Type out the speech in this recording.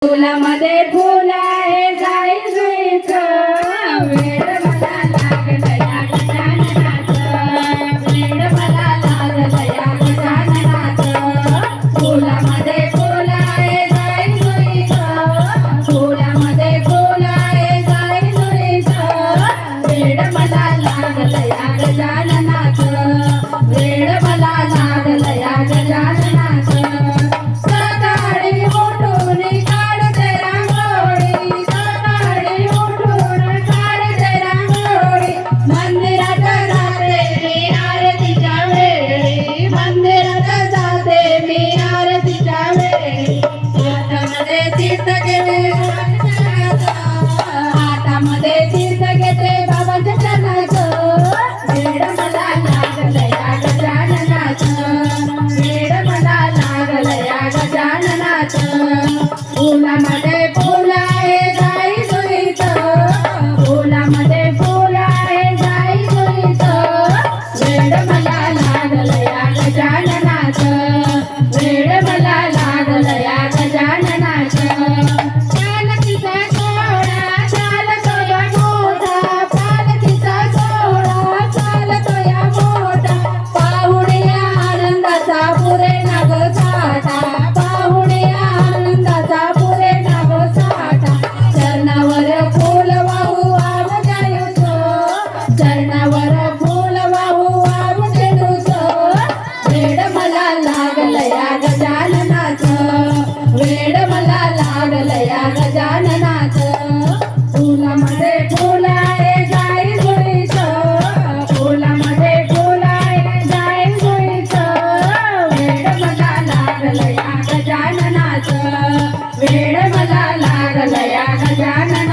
फुलामध्ये फुल आहे जाई जुईचं वेड मला लागलं या गजाननाचं वेड मला लागलं या गजाननाचं फुलामध्ये फुल आहे जाई जुईचं फुलामध्ये फुल आहे जाई जुईचं वेड मला लागलं या गजाननाचं वेड मला लागलं या गजाननाचं हातामध्ये तीर्थ घेते बाबांच्या चरणाचं वेड मला लागलं या गजाननाचं वेड मला लागलं या गजाननाचं फुलामध्ये फुल आहे जाई जुईचं फुलामध्ये फुल आहे जाई जुईचं वेड मला लागलं या गजाननाचं वेड मला लागलं या गजाननाचं वेड मला लागलं या गजाननाचं फुलामध्ये फुल आहे जाई जुईचं फुलामध्ये फुल आहे जाई जुईचं वेड मला लागलं या गजाननाचं वेड मला लागलं या गजाननाचं